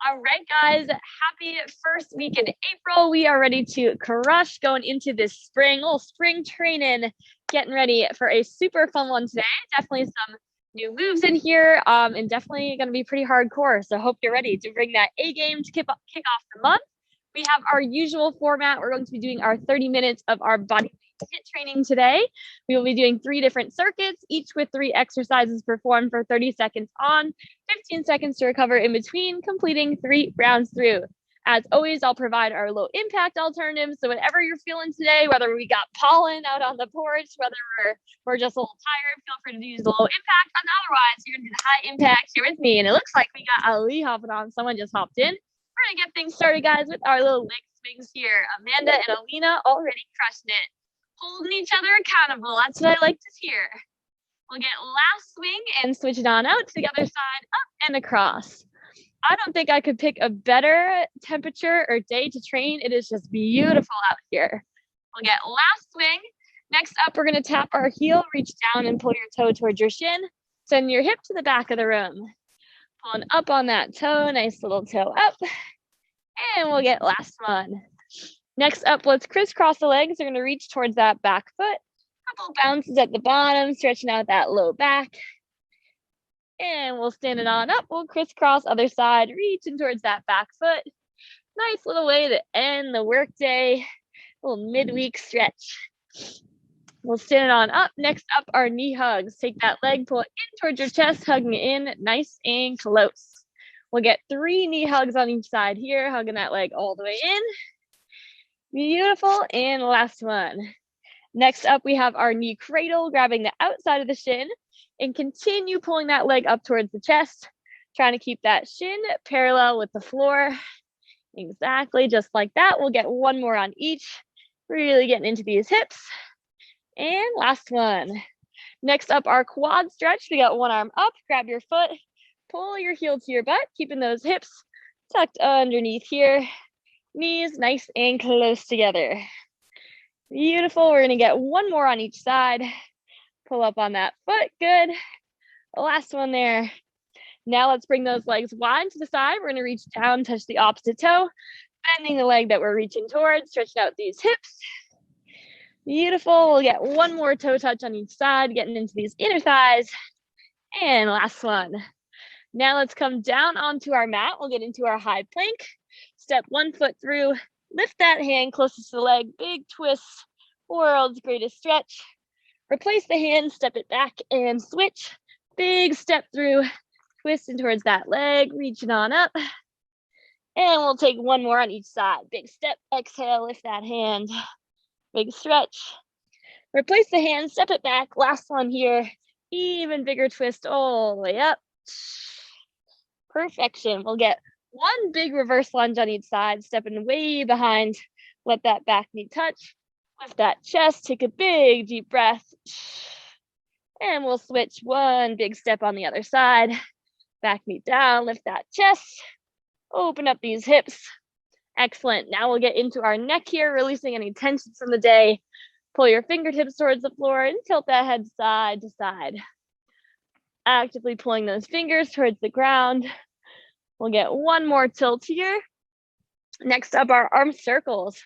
All right, guys, happy first week in April. We are ready to crush going into this spring, little spring training, getting ready for a super fun one today. Definitely some new moves in here, and definitely going to be pretty hardcore. So hope you're ready to bring that A game to kick off the month. We have our usual format. We're going to be doing our 30 minutes of our body HIIT training today. We will be doing 3 different circuits, each with 3 exercises performed for 30 seconds on, 15 seconds to recover in between, completing 3 rounds through. As always, I'll provide our low impact alternatives. So whatever you're feeling today, whether we got pollen out on the porch, whether we're just a little tired, feel free to use the low impact. And otherwise, you're gonna do the high impact here with me. And it looks like we got Ali hopping on. Someone just hopped in. We're gonna get things started, guys, with our little leg swings here. Amanda and Alina already crushing it, holding each other accountable. That's what I like to hear. We'll get last swing and switch it on out to the other side, up and across. I don't think I could pick a better temperature or day to train. It is just beautiful out here. We'll get last swing. Next up, we're going to tap our heel, reach down and pull your toe towards your shin. Send your hip to the back of the room. Pulling up on that toe, nice little toe up. And we'll get last one. Next up, let's crisscross the legs. We're going to reach towards that back foot. Couple bounces at the bottom, stretching out that low back. And we'll stand it on up. We'll crisscross other side, reaching towards that back foot. Nice little way to end the workday. Little midweek stretch. We'll stand it on up. Next up, our knee hugs. Take that leg, pull it in towards your chest, hugging it in nice and close. We'll get 3 knee hugs on each side here, hugging that leg all the way in. Beautiful. And last one. Next up, we have our knee cradle, grabbing the outside of the shin and continue pulling that leg up towards the chest, trying to keep that shin parallel with the floor. Exactly, just like that. We'll get 1 more on each, really getting into these hips. And last one. Next up, our quad stretch. We got 1 arm up, grab your foot, pull your heel to your butt, keeping those hips tucked underneath here. Knees nice and close together. Beautiful. We're going to get 1 more on each side. Pull up on that foot. Good. Last one there. Now let's bring those legs wide to the side. We're going to reach down, touch the opposite toe, bending the leg that we're reaching towards, stretching out these hips. Beautiful. We'll get 1 more toe touch on each side, getting into these inner thighs. And last one. Now let's come down onto our mat. We'll get into our high plank. Step 1 foot through. Lift that hand closest to the leg. Big twist. World's greatest stretch. Replace the hand, step it back and switch. Big step through, twisting towards that leg, reaching on up. And we'll take 1 more on each side. Big step, exhale, lift that hand. Big stretch. Replace the hand, step it back. Last one here. Even bigger twist all the way up. Perfection. We'll get 1 big reverse lunge on each side, stepping way behind. Let that back knee touch. Lift that chest, take a big deep breath. And we'll switch 1 big step on the other side. Back knee down, lift that chest. Open up these hips. Excellent. Now we'll get into our neck here, releasing any tension from the day. Pull your fingertips towards the floor and tilt that head side to side. Actively pulling those fingers towards the ground. We'll get 1 more tilt here. Next up, our arm circles.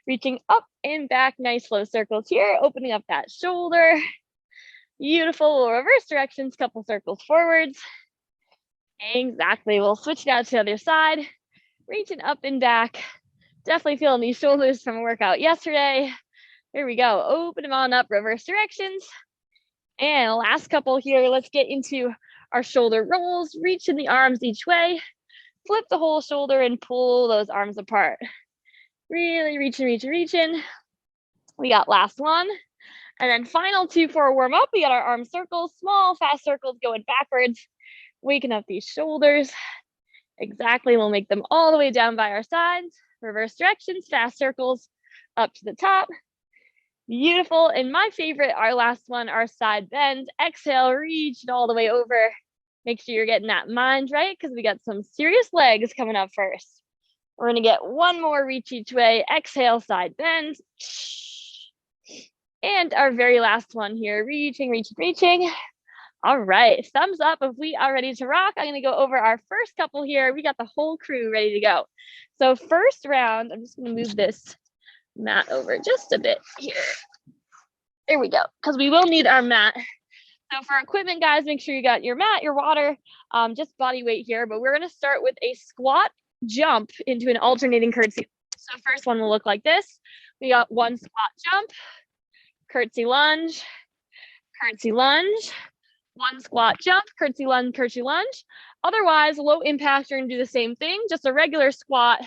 Reaching up and back, nice slow circles here, opening up that shoulder. Beautiful. Reverse directions, couple circles forwards. Exactly. We'll switch now to the other side. Reaching up and back. Definitely feeling these shoulders from a workout yesterday. Here we go. Open them on up, reverse directions. And last couple here, let's get into our shoulder rolls. Reaching the arms each way. Flip the whole shoulder and pull those arms apart. Really reaching. We got last one. And then final 2 for a warm up. We got our arm circles, small, fast circles going backwards, waking up these shoulders. Exactly. We'll make them all the way down by our sides. Reverse directions, fast circles up to the top. Beautiful. And my favorite, our last one, our side bend. Exhale, reach it all the way over. Make sure you're getting that mind right because we got some serious legs coming up first. We're going to get 1 more reach each way. Exhale, side bend. And our very last one here, reaching. All right, thumbs up if we are ready to rock. I'm gonna go over our first couple here. We got the whole crew ready to go. So first round, I'm just gonna move this mat over just a bit here. There we go, because we will need our mat. So for equipment, guys, make sure you got your mat, your water, just body weight here. But we're gonna start with a squat jump into an alternating curtsy. So first one will look like this. We got one squat jump, curtsy lunge, one squat jump, curtsy lunge, curtsy lunge. Otherwise, low impact, you're gonna do the same thing, just a regular squat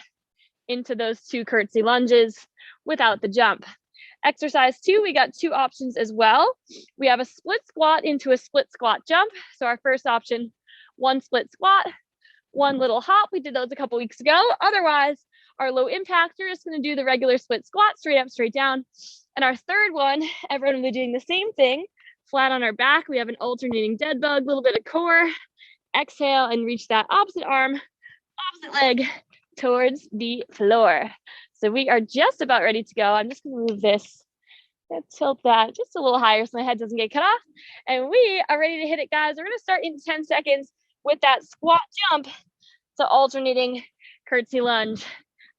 into those two curtsy lunges without the jump. Exercise 2, we got 2 options as well. We have a split squat into a split squat jump. So our first option, one split squat, one little hop. We did those a couple weeks ago. Otherwise, our low impact, you're just gonna do the regular split squat, straight up, straight down. And our third one, everyone will be doing the same thing, flat on our back. We have an alternating dead bug, a little bit of core. Exhale and reach that opposite arm, opposite leg towards the floor. So we are just about ready to go. I'm just gonna move this, tilt that just a little higher so my head doesn't get cut off. And we are ready to hit it, guys. We're gonna start in 10 seconds with that squat jump to alternating curtsy lunge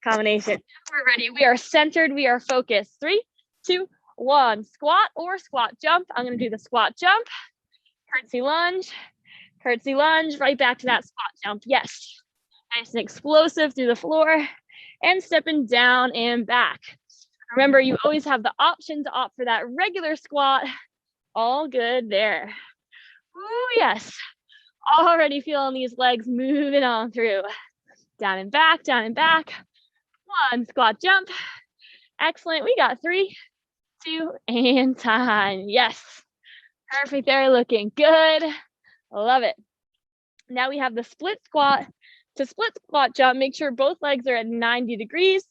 combination. We're ready, we are centered, we are focused. 3, 2, 1, squat or squat jump. I'm gonna do the squat jump, curtsy lunge, right back to that squat jump. Yes, nice and explosive through the floor and stepping down and back. Remember, you always have the option to opt for that regular squat. All good there. Ooh, yes. Already feeling these legs moving on through. Down and back, down and back. One squat jump. Excellent. We got 3, 2, and time. Yes. Perfect there, looking good. Love it. Now we have the split squat to split squat jump. Make sure both legs are at 90 degrees.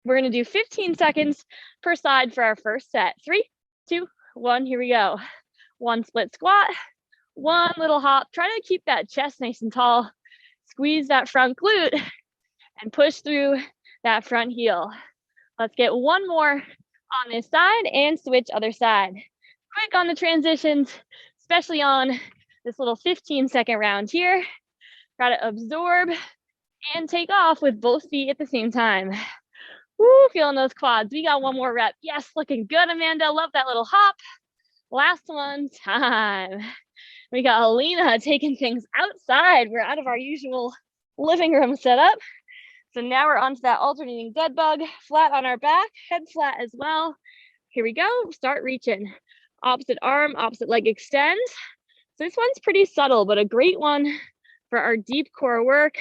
We're gonna do 15 seconds per side for our first set. 3, 2, 1, here we go. One split squat, one little hop. Try to keep that chest nice and tall. Squeeze that front glute and push through that front heel. Let's get one more on this side and switch other side. Quick on the transitions, especially on this little 15-second round here. Try to absorb and take off with both feet at the same time. Woo, feeling those quads. We got one more rep. Yes, looking good, Amanda. Love that little hop. Last one, time. We got Alina taking things outside. We're out of our usual living room setup. So now we're onto that alternating dead bug, flat on our back, head flat as well. Here we go, start reaching. Opposite arm, opposite leg extends. So this one's pretty subtle, but a great one for our deep core work.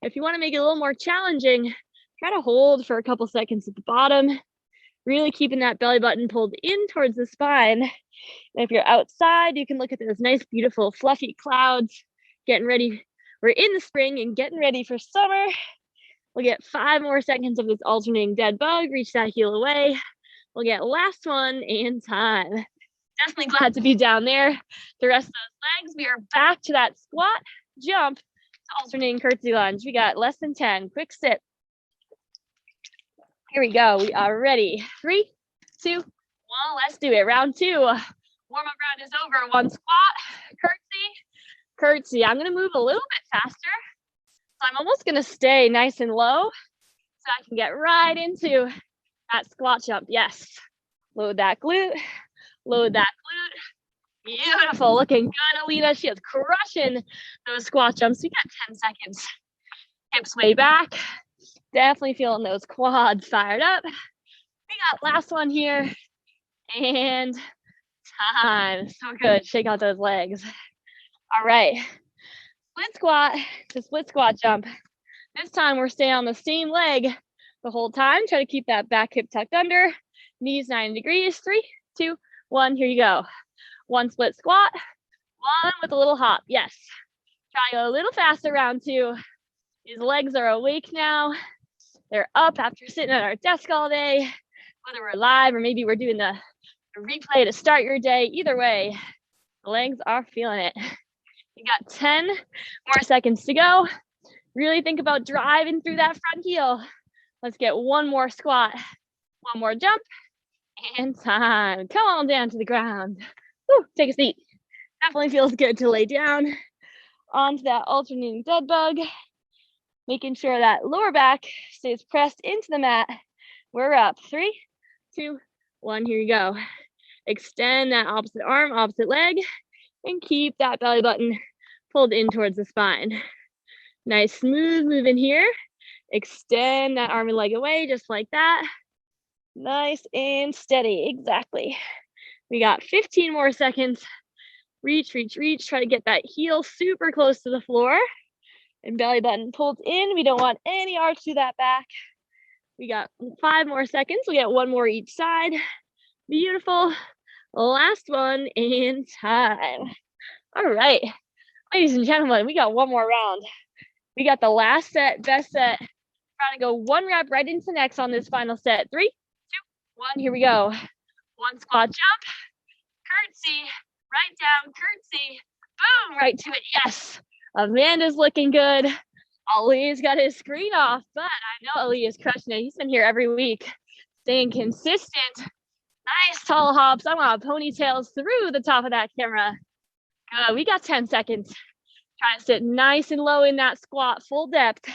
If you want to make it a little more challenging, try to hold for a couple seconds at the bottom, really keeping that belly button pulled in towards the spine. And if you're outside, you can look at those nice, beautiful, fluffy clouds, getting ready. We're in the spring and getting ready for summer. We'll get 5 more seconds of this alternating dead bug, reach that heel away. We'll get last one and time. Definitely glad to be down there. The rest of those legs, we are back to that squat, jump, alternating curtsy lunge. We got less than 10, quick sit. Here we go, we are ready. 3, 2, 1, let's do it. Round 2, warm-up round is over. One squat, curtsy. I'm gonna move a little bit faster. So I'm almost gonna stay nice and low so I can get right into that squat jump. Yes, load that glute, Beautiful, looking good, Alina. She is crushing those squat jumps. We got 10 seconds. Hips way back. Definitely feeling those quads fired up. We got last one here. And time. So good. Shake out those legs. All right. Split squat to split squat jump. This time we're staying on the same leg the whole time. Try to keep that back hip tucked under. Knees 90 degrees. 3, 2, 1. Here you go. One split squat. One with a little hop. Yes. Try a little faster, round 2. These legs are awake now. They're up after sitting at our desk all day, whether we're live or maybe we're doing the replay to start your day. Either way, the legs are feeling it. You got 10 more seconds to go. Really think about driving through that front heel. Let's get one more squat, one more jump, and time. Come on down to the ground. Woo, take a seat. Definitely feels good to lay down onto that alternating dead bug, making sure that lower back stays pressed into the mat. We're up. 3, 2, 1. Here you go. Extend that opposite arm, opposite leg, and keep that belly button pulled in towards the spine. Nice smooth move in here. Extend that arm and leg away just like that. Nice and steady. Exactly. We got 15 more seconds. Reach, reach, reach. Try to get that heel super close to the floor and belly button pulled in. We don't want any arch through that back. We got 5 more seconds. We'll get 1 more each side. Beautiful. Last one and time. All right, ladies and gentlemen, we got 1 more round. We got the last set, best set. Trying to go 1 rep right into the next on this final set. 3, 2, 1. Here we go. 1 squat jump, curtsy, right down, curtsy, boom, right to it. Yes, Amanda's looking good. Ali's got his screen off, but I know Ali is crushing it. He's been here every week, staying consistent. Nice tall hops. I want ponytails through the top of that camera. Good. We got 10 seconds. Try to sit nice and low in that squat, full depth.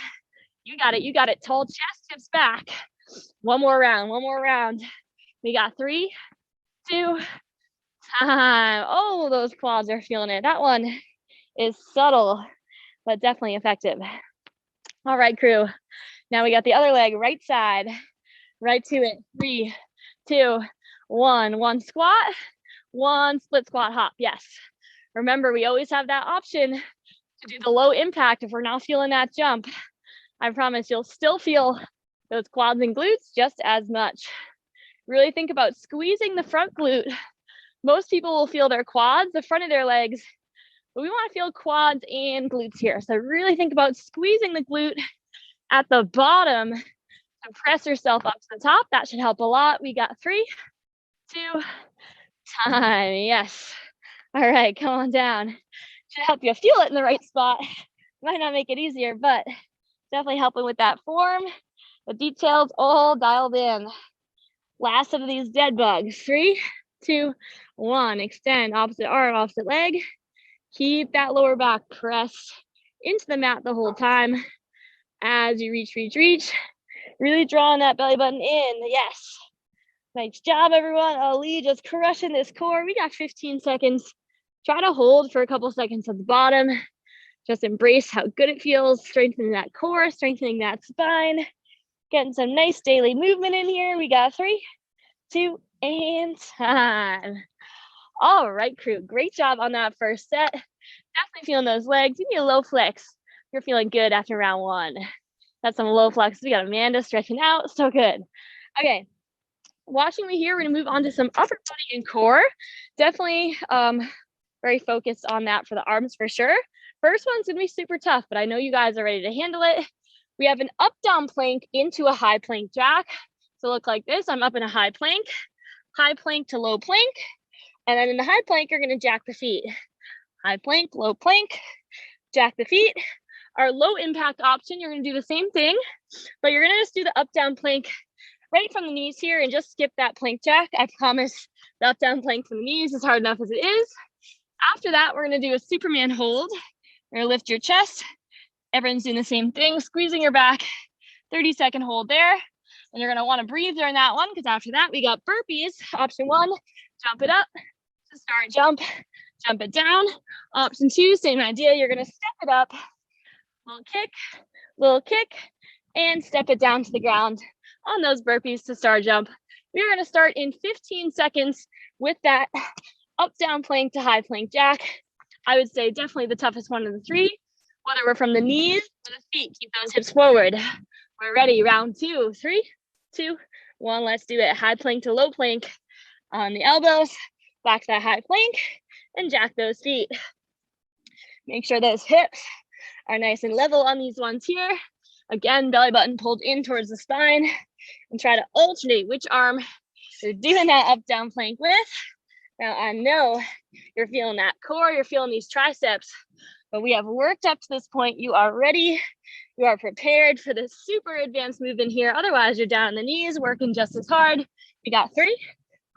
You got it. You got it. Tall chest, hips back. 1 more round. 1 more round. We got 3, 2, time. Oh, those quads are feeling it. That one is subtle, but definitely effective. All right, crew. Now we got the other leg, right side. Right to it. 3, 2, 1. 1 squat, 1 split squat hop. Yes. Remember, we always have that option to do the low impact if we're not feeling that jump. I promise you'll still feel those quads and glutes just as much. Really think about squeezing the front glute. Most people will feel their quads, the front of their legs, but we want to feel quads and glutes here. So really think about squeezing the glute at the bottom to press yourself up to the top. That should help a lot. We got 3, 2, time. Yes. All right, come on down. Should help you feel it in the right spot. Might not make it easier, but definitely helping with that form. The details all dialed in. Last of these dead bugs. 3, 2, 1. Extend opposite arm, opposite leg. Keep that lower back pressed into the mat the whole time. As you reach, reach, reach. Really drawing that belly button in. Yes. Nice job, everyone. Ali just crushing this core. We got 15 seconds. Try to hold for a couple seconds at the bottom. Just embrace how good it feels, strengthening that core, strengthening that spine, getting some nice daily movement in here. We got 3, 2, and time. All right, crew. Great job on that first set. Definitely feeling those legs. Give me a low flex. You're feeling good after round 1. That's some low flex. We got Amanda stretching out. So good. Okay. Watching me here, we're going to move on to some upper body and core. Definitely very focused on that for the arms for sure. First one's going to be super tough, but I know you guys are ready to handle it. We have an up down plank into a high plank jack. So look like this. I'm up in a high plank to low plank. And then in the high plank, you're going to jack the feet. High plank, low plank, jack the feet. Our low impact option, you're going to do the same thing, but you're going to just do the up down plank right from the knees here and just skip that plank jack. I promise the up down plank from the knees is hard enough as it is. After that, we're going to do a Superman hold. You're going to lift your chest. Everyone's doing the same thing, squeezing your back. 30-second hold there. And you're going to want to breathe during that one because after that, we got burpees. Option 1, jump it up to start jump it down. Option 2, same idea. You're going to step it up, little kick, and step it down to the ground on those burpees to start jump. We're going to start in 15 seconds with that up down plank to high plank jack. I would say definitely the toughest one of the 3, whether we're from the knees or the feet. Keep those hips forward. We're ready. Round 2. 3, 2, 1. Let's do it. High plank to low plank on the elbows. Back to that high plank and jack those feet. Make sure those hips are nice and level on these ones here. Again, belly button pulled in towards the spine, and try to alternate which arm you're doing that up down plank with. Now I know you're feeling that core, you're feeling these triceps, but we have worked up to this point. You are ready. You are prepared for this super advanced movement here. Otherwise, you're down on the knees, working just as hard. We got 3,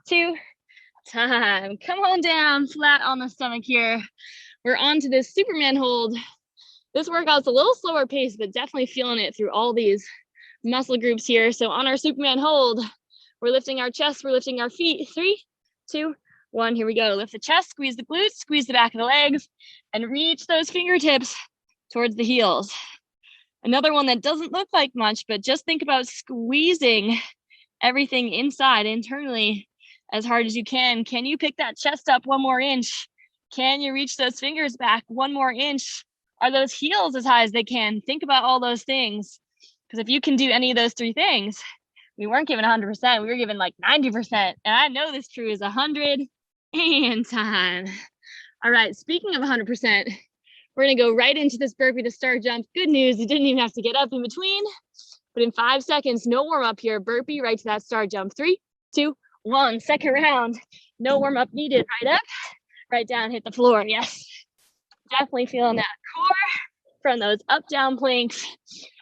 2, time. Come on down, flat on the stomach here. We're on to this Superman hold. This workout's a little slower pace, but definitely feeling it through all these muscle groups here. So on our Superman hold, we're lifting our chest, we're lifting our feet. 3, 2, 1, here we go. Lift the chest, squeeze the glutes, squeeze the back of the legs, and reach those fingertips towards the heels. Another one that doesn't look like much, but just think about squeezing everything inside, internally, as hard as you can. Can you pick that chest up 1 more inch? Can you reach those fingers back 1 more inch? Are those heels as high as they can? Think about all those things. Because if you can do any of those 3 things, we weren't given 100%, we were given like 90%. And I know this true is 100 and time. All right, speaking of 100%, we're gonna go right into this burpee to star jump. Good news, you didn't even have to get up in between, but in 5 seconds, no warm up here, burpee right to that star jump. 3, 2, 1, second round, no warm up needed. Right up, right down, hit the floor. Yes, definitely feeling that core from those up down planks.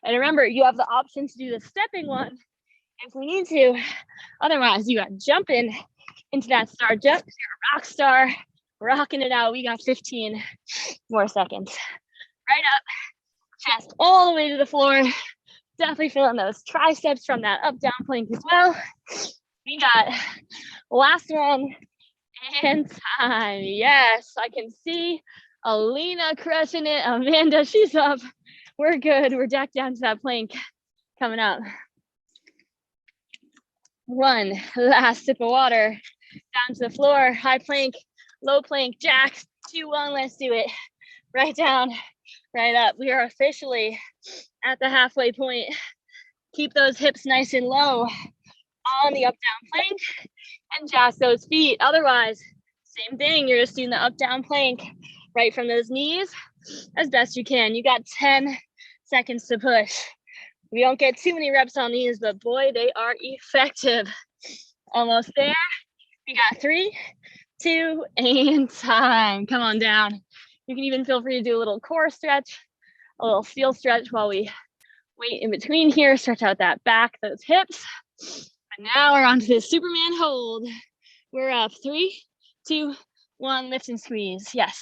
And remember, you have the option to do the stepping one if we need to. Otherwise, you got jumping into that star jump. You're a rock star, rocking it out. We got 15 more seconds. Right up, chest all the way to the floor. Definitely feeling those triceps from that up down plank as well. We got last one and time. Yes, I can see Alina crushing it. Amanda, she's up. We're good. We're back down to that plank coming up. 1 last sip of water. Down to the floor. High plank, low plank, jacks. 2, 1. Let's do it. Right down, right up. We are officially at the halfway point. Keep those hips nice and low on the up down plank and jazz those feet. Otherwise, same thing. You're just doing the up down plank right from those knees as best you can. You got 10 seconds to push. We don't get too many reps on these, but boy, they are effective. Almost there. We got 3, 2, and time. Come on down. You can even feel free to do a little core stretch, a little steel stretch while we wait in between here. Stretch out that back, those hips. And now we're on to this Superman hold. We're up. 3, 2, 1. Lift and squeeze. Yes.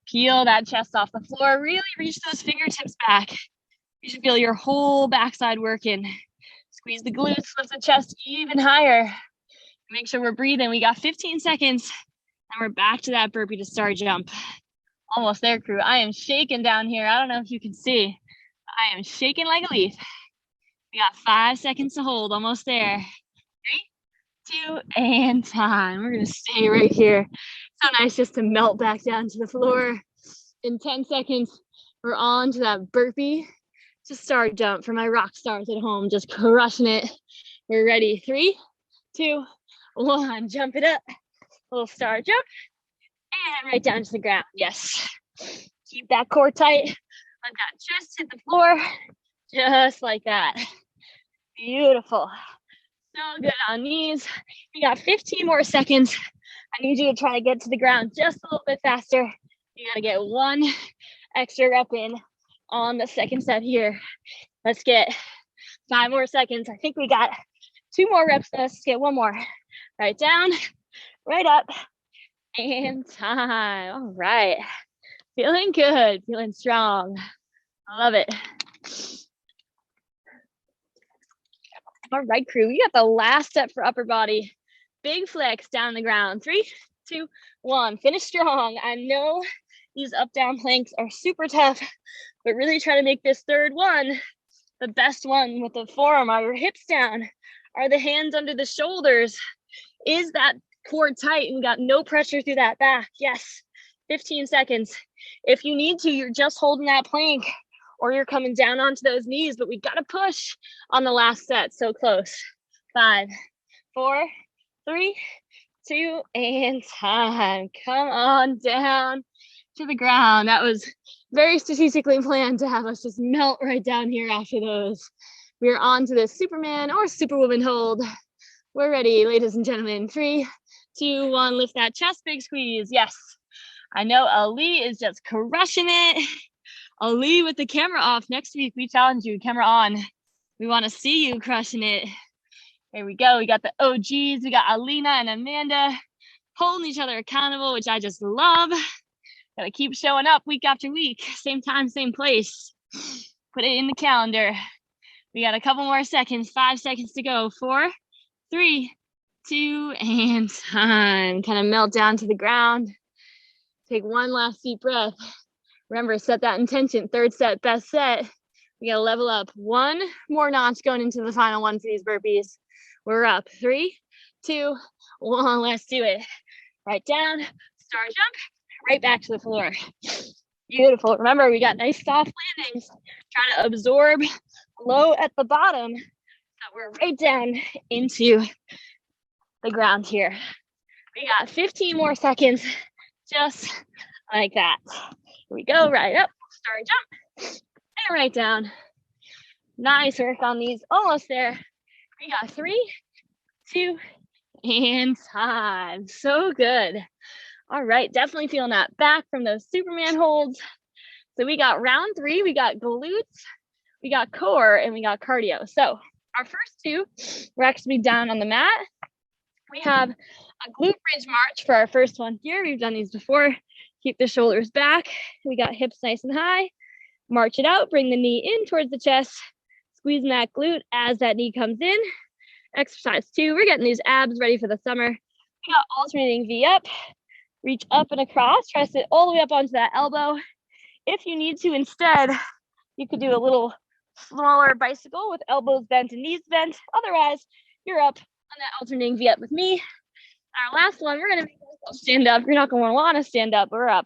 Peel that chest off the floor. Really reach those fingertips back. You should feel your whole backside working. Squeeze the glutes, lift the chest even higher. Make sure we're breathing. We got 15 seconds and we're back to that burpee to star jump. Almost there, crew. I am shaking down here. I don't know if you can see. I am shaking like a leaf. We got 5 seconds to hold. Almost there. 3, 2, and time. We're going to stay right here. So nice just to melt back down to the floor. In 10 seconds, we're on to that burpee to star jump for my rock stars at home, just crushing it. We're ready. 3, 2, 1. Jump it up. A little star jump. And right down to the ground. Yes. Keep that core tight. Let that chest hit the floor. Just like that. Beautiful. So good on knees. You got 15 more seconds. I need you to try to get to the ground just a little bit faster. You got to get 1 extra rep in on the second set here. Let's get 5 more seconds. I think we got 2 more reps. Let's get 1 more. Right down, right up, and time. All right. Feeling good, feeling strong. I love it. All right, crew. We got the last step for upper body. Big flex down the ground. 3, 2, 1. Finish strong. I know these up down planks are super tough, but really try to make this third one the best one with the forearm. Are your hips down? Are the hands under the shoulders? Is that core tight and got no pressure through that back? Yes. 15 seconds. If you need to, you're just holding that plank or you're coming down onto those knees, but we got to push on the last set. So close. 5, 4, 3, 2, and time. Come on down to the ground. That was very strategically planned to have us just melt right down here after those. We're on to the Superman or Superwoman hold. We're ready, ladies and gentlemen. 3, 2, 1. Lift that chest, big squeeze. Yes. I know Ali is just crushing it. Ali with the camera off. Next week, we challenge you, camera on. We want to see you crushing it. Here we go. We got the OGs. We got Alina and Amanda holding each other accountable, which I just love. Gotta keep showing up week after week. Same time, same place. Put it in the calendar. We got a couple more seconds. 5 seconds to go. 4, 3, 2, and time. Kind of melt down to the ground. Take one last deep breath. Remember, set that intention. Third set, best set. We gotta level up. One more notch going into the final one for these burpees. We're up. 3, 2, 1. Let's do it. Right down, star jump, right back to the floor. Beautiful. Remember, we got nice soft landings. Trying to absorb low at the bottom. So we're right down into the ground here. We got 15 more seconds, just like that. Here we go, right up, star jump, and right down. Nice work on these, almost there. We got 3, 2, and time. So good. All right, definitely feeling that back from those Superman holds. So we got round 3, we got glutes, we got core, and we got cardio. So our first 2, we're actually down on the mat. We have a glute bridge march for our first one here. We've done these before. Keep the shoulders back. We got hips nice and high. March it out, bring the knee in towards the chest, squeezing that glute as that knee comes in. Exercise 2, we're getting these abs ready for the summer. We got alternating V up, reach up and across, try to sit all the way up onto that elbow. If you need to, instead, you could do a little smaller bicycle with elbows bent and knees bent. Otherwise, you're up on that alternating V up with me. Our last one, we're gonna make ourselves stand up. You're not gonna wanna stand up, we're up.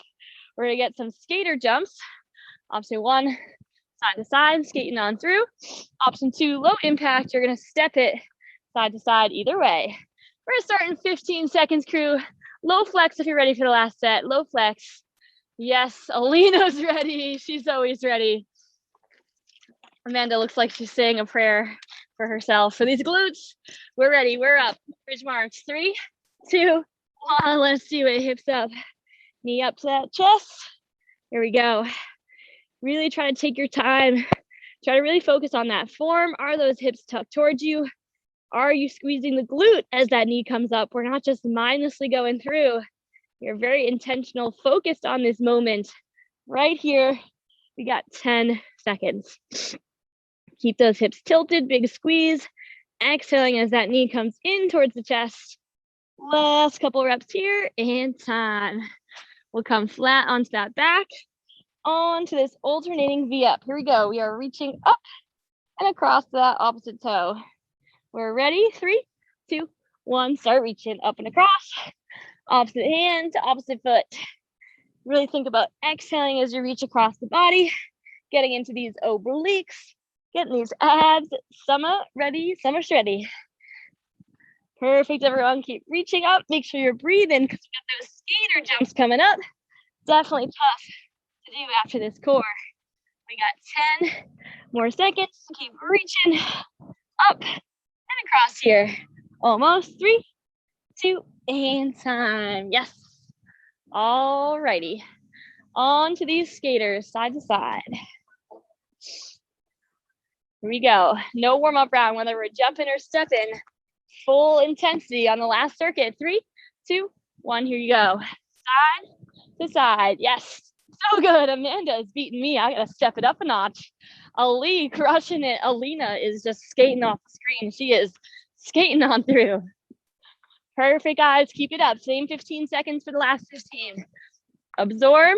We're gonna get some skater jumps. Option 1, side to side, skating on through. Option 2, low impact, you're gonna step it side to side either way. We're gonna start in 15 seconds, crew. Low flex if you're ready for the last set. Low flex. Yes, Alina's ready. She's always ready. Amanda looks like she's saying a prayer for herself. For these glutes, we're ready. We're up. Bridge march. 3, 2, 1. Let's do it. Hips up. Knee up to that chest. Here we go. Really try to take your time. Try to really focus on that form. Are those hips tucked towards you? Are you squeezing the glute as that knee comes up? We're not just mindlessly going through. You're very intentional, focused on this moment. Right here, we got 10 seconds. Keep those hips tilted, big squeeze. Exhaling as that knee comes in towards the chest. Last couple reps here, and time. We'll come flat onto that back, onto this alternating V up. Here we go. We are reaching up and across that opposite toe. We're ready. 3, 2, 1. Start reaching up and across. Opposite hand to opposite foot. Really think about exhaling as you reach across the body, getting into these obliques, getting these abs. Summer ready, summer shreddy. Perfect, everyone. Keep reaching up. Make sure you're breathing because we got those skater jumps coming up. Definitely tough to do after this core. We got 10 more seconds. Keep reaching up and across here. Almost. 3, 2, and time. Yes. All righty. On to these skaters, side to side. Here we go. No warm-up round, whether we're jumping or stepping. Full intensity on the last circuit. 3, 2, 1. Here you go. Side to side. Yes. So good. Amanda is beating me. I gotta step it up a notch. Ali crushing it. Alina is just skating off the screen. She is skating on through. Perfect, guys. Keep it up. Same 15 seconds for the last 15. Absorb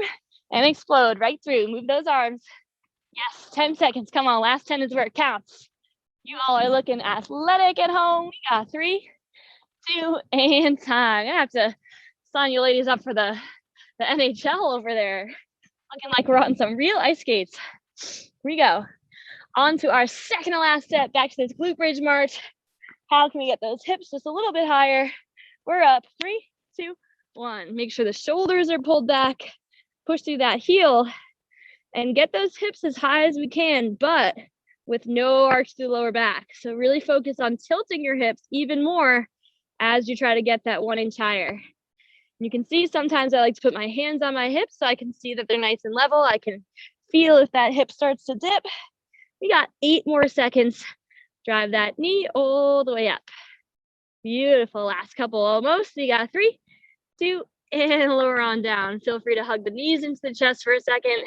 and explode right through. Move those arms. Yes, 10 seconds. Come on. Last 10 is where it counts. You all are looking athletic at home. We got 3, 2, and time. I'm gonna have to sign you ladies up for the NHL over there. Looking like we're on some real ice skates. Here we go. On to our second to last step. Back to this glute bridge march. How can we get those hips just a little bit higher? We're up. 3, 2, 1. Make sure the shoulders are pulled back. Push through that heel and get those hips as high as we can, but with no arch to the lower back. So really focus on tilting your hips even more as you try to get that 1 inch higher. You can see sometimes I like to put my hands on my hips so I can see that they're nice and level. I can feel if that hip starts to dip. We got 8 more seconds. Drive that knee all the way up. Beautiful. Last couple almost. We got 3, 2, and lower on down. Feel free to hug the knees into the chest for a second.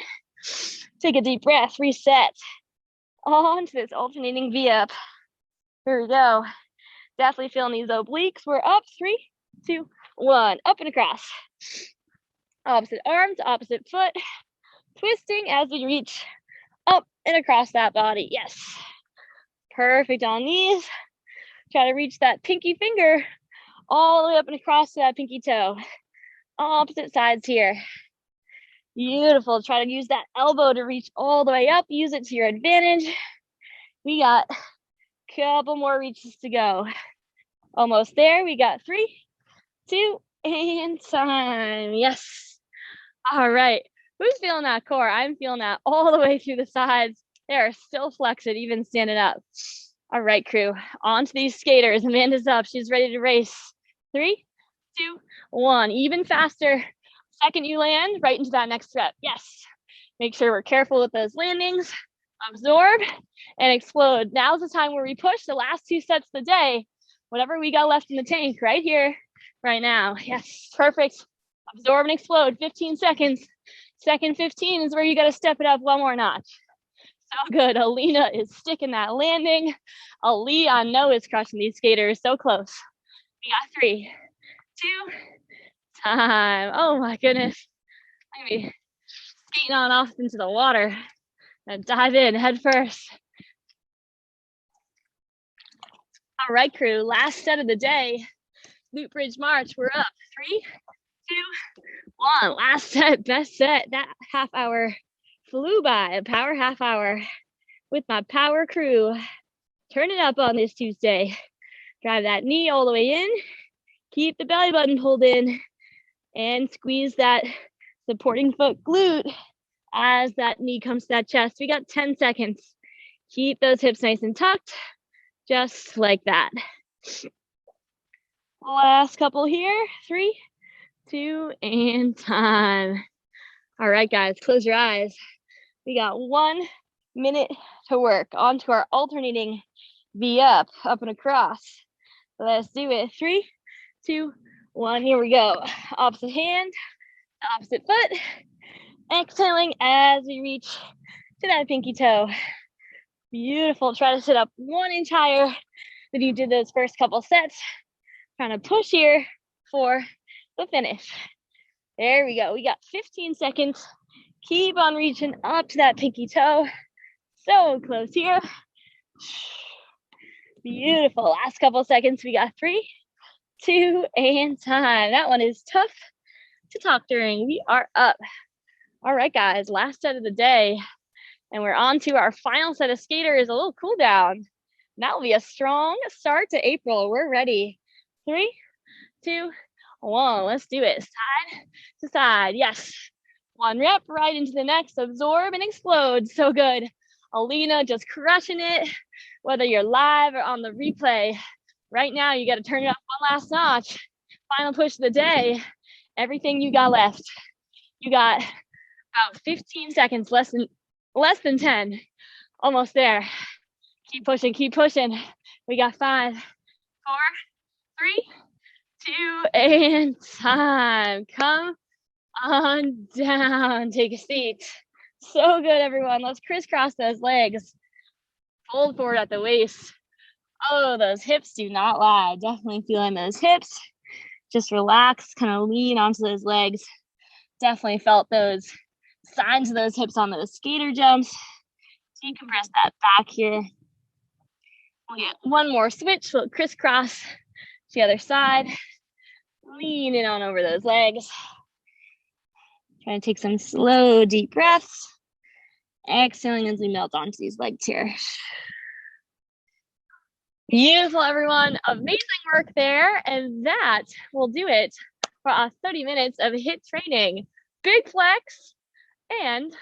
Take a deep breath, reset. On to this alternating V up. Here we go. Definitely feeling these obliques. We're up. 3, 2, 1. Up and across. Opposite arm to opposite foot. Twisting as we reach up and across that body. Yes. Perfect on knees. Try to reach that pinky finger all the way up and across to that pinky toe. Opposite sides here. Beautiful. Try to use that elbow to reach all the way up. Use it to your advantage. We got a couple more reaches to go. Almost there. We got 3, 2, and time. Yes. All right. Who's feeling that core? I'm feeling that all the way through the sides. They are still flexed, even standing up. All right, crew. On to these skaters. Amanda's up. She's ready to race. 3, 2, 1. Even faster. Second you land, right into that next step. Yes. Make sure we're careful with those landings. Absorb and explode. Now's the time where we push the last 2 sets of the day. Whatever we got left in the tank right here, right now. Yes, perfect. Absorb and explode. 15 seconds. Second 15 is where you got to step it up one more notch. So good. Alina is sticking that landing. Ali, I know, is crushing these skaters. So close. We got 3, 2, time. Oh my goodness. I'm gonna be skating on off into the water and dive in head first. All right, crew. Last set of the day. Loop Bridge March. We're up. 3, 2, 1. Last set, best set. That half hour flew by. A power half hour with my power crew. Turn it up on this Tuesday. Drive that knee all the way in. Keep the belly button pulled in and squeeze that supporting foot glute as that knee comes to that chest. We got 10 seconds. Keep those hips nice and tucked, just like that. Last couple here. 3, 2, and time. All right, guys, close your eyes. We got 1 minute to work. On to our alternating V up and across. Let's do it. 3, 2, 1. Here we go. Opposite hand, opposite foot. Exhaling as we reach to that pinky toe. Beautiful. Try to sit up 1 inch higher than you did those first couple sets. Trying to push here for the finish. There we go. We got 15 seconds. Keep on reaching up to that pinky toe. So close here. Beautiful. Last couple seconds. We got 3, 2, and time. That one is tough to talk during. We are up. All right, guys. Last set of the day. And we're on to our final set of skaters. A little cool down. That will be a strong start to April. We're ready. 3, 2, 1. Let's do it. Side to side. Yes. 1 rep right into the next. Absorb and explode. So good. Alina just crushing it. Whether you're live or on the replay, right now you got to turn it up 1 last notch. Final push of the day. Everything you got left. You got about 15 seconds, less than 10. Almost there. Keep pushing, keep pushing. We got 5, 4, 3, 2, and time. Come on down. Take a seat. So good, everyone. Let's crisscross those legs. Fold forward at the waist. Oh, those hips do not lie. Definitely feeling those hips. Just relax, kind of lean onto those legs. Definitely felt those signs of those hips on those skater jumps. Decompress that back here. We'll get 1 more switch. We'll crisscross to the other side. Lean in on over those legs. Trying to take some slow, deep breaths. Exhaling as we melt onto these legs here. Beautiful, everyone. Amazing work there. And that will do it for our 30 minutes of HIIT training. Big flex and